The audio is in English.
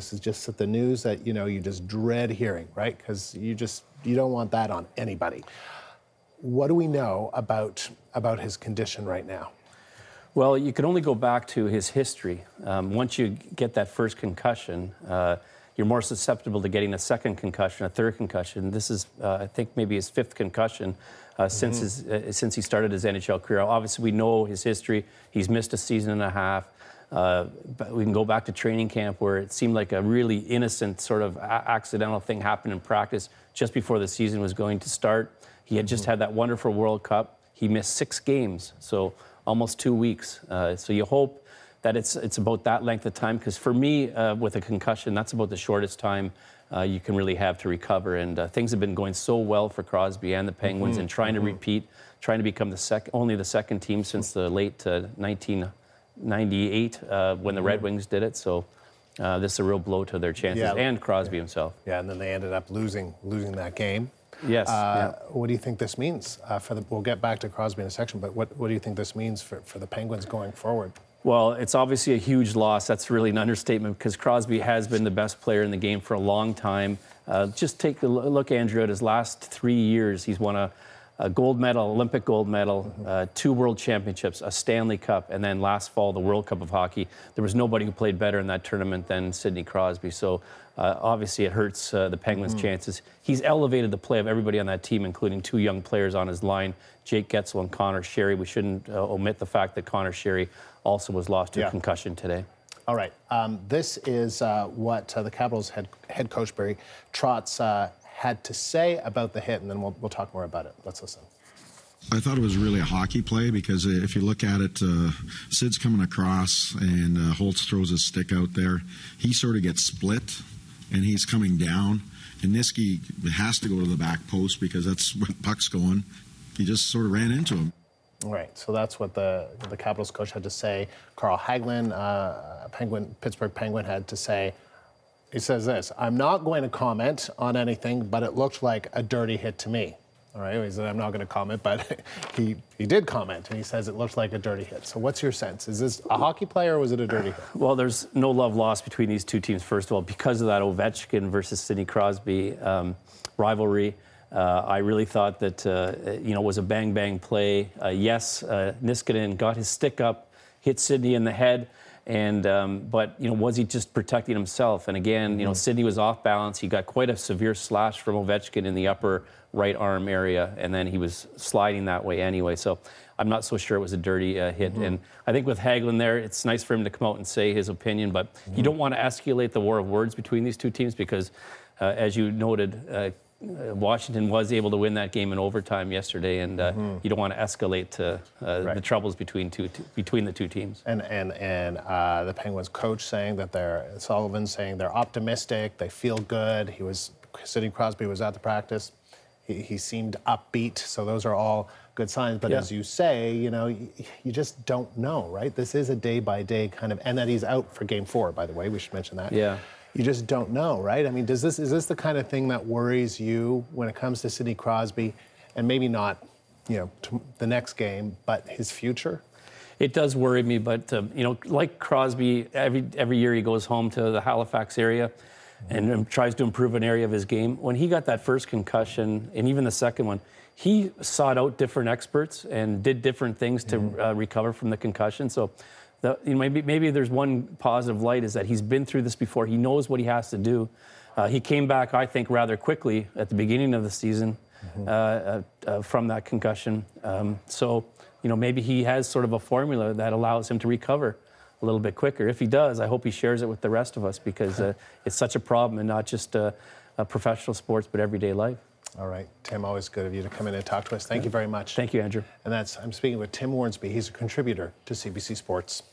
This is just the news that, you just dread hearing, right? Because you don't want that on anybody. What do we know about his condition right now? Well, you can only go back to his history. Once you get that first concussion, you're more susceptible to getting a second concussion, a third concussion. This is, I think, maybe his fifth concussion since he started his NHL career. Obviously, we know his history. He's missed a season and a half. But we can go back to training camp where it seemed like a really innocent sort of accidental thing happened in practice just before the season was going to start. He had just had that wonderful World Cup. He missed 6 games, so almost 2 weeks. So you hope that it's about that length of time, because for me, with a concussion, that's about the shortest time you can really have to recover. And things have been going so well for Crosby and the Penguins, and trying to repeat, trying to become only the second team since the late 1998 when the Red Wings did it. So this is a real blow to their chances, and Crosby himself. Yeah, and then they ended up losing that game. Yes. What do you think this means we'll get back to Crosby in a section, but what do you think this means for the Penguins going forward? Well, it's obviously a huge loss. That's really an understatement, because Crosby has been the best player in the game for a long time. Just take a look, Andrew, at his last 3 years. He's won a gold medal, Olympic gold medal, 2 world championships, a Stanley Cup, and then last fall, the World Cup of Hockey. There was nobody who played better in that tournament than Sidney Crosby. So obviously it hurts the Penguins' chances. He's elevated the play of everybody on that team, including 2 young players on his line, Jake Getzel and Connor Sherry. We shouldn't omit the fact that Connor Sherry also was lost to a concussion today. All right. This is what the Capitals head coach Barry Trotz had to say about the hit, and then we'll talk more about it. Let's listen. I thought it was really a hockey play, because if you look at it, Sid's coming across and Holtz throws his stick out there. He sort of gets split and he's coming down, and Niski has to go to the back post because that's where the puck's going. He just sort of ran into him. All right, so that's what the Capitals coach had to say. Carl Hagelin, Pittsburgh Penguin, had to say. He says this: "I'm not going to comment on anything, but it looked like a dirty hit to me." All right, he said, "I'm not going to comment," but he did comment, and he says it looked like a dirty hit. So what's your sense? Is this a hockey play, or was it a dirty hit? Well, there's no love lost between these two teams, first of all, because of that Ovechkin versus Sidney Crosby rivalry. I really thought that, it was a bang-bang play. Yes, Niskanen got his stick up, hit Sidney in the head, and but was he just protecting himself? And again, Sidney was off balance. He got quite a severe slash from Ovechkin in the upper right arm area, and then he was sliding that way anyway. So I'm not so sure it was a dirty hit. And I think with Hagelin there, it's nice for him to come out and say his opinion, but you don't want to escalate the war of words between these two teams, because as you noted, Washington was able to win that game in overtime yesterday, and you don't want to escalate to the troubles between the two teams. And the Penguins coach saying that Sullivan saying they're optimistic, they feel good. Sidney Crosby was at the practice. He seemed upbeat, so those are all good signs. But as you say, you just don't know, right? This is a day-by-day kind of, and that he's out for Game 4, by the way. We should mention that. Yeah. You just don't know, right? I mean, is this the kind of thing that worries you when it comes to Sidney Crosby, and maybe not, the next game, but his future? It does worry me, but like Crosby, every year he goes home to the Halifax area and tries to improve an area of his game. When he got that first concussion, and even the second one, he sought out different experts and did different things to recover from the concussion. So maybe there's one positive light, is that he's been through this before. He knows what he has to do. He came back, I think, rather quickly at the beginning of the season from that concussion. So maybe he has sort of a formula that allows him to recover a little bit quicker. If he does, I hope he shares it with the rest of us, because it's such a problem in not just professional sports, but everyday life. All right, Tim, always good of you to come in and talk to us. Thank you very much. Thank you, Andrew. And I'm speaking with Tim Wharnsby. He's a contributor to CBC Sports.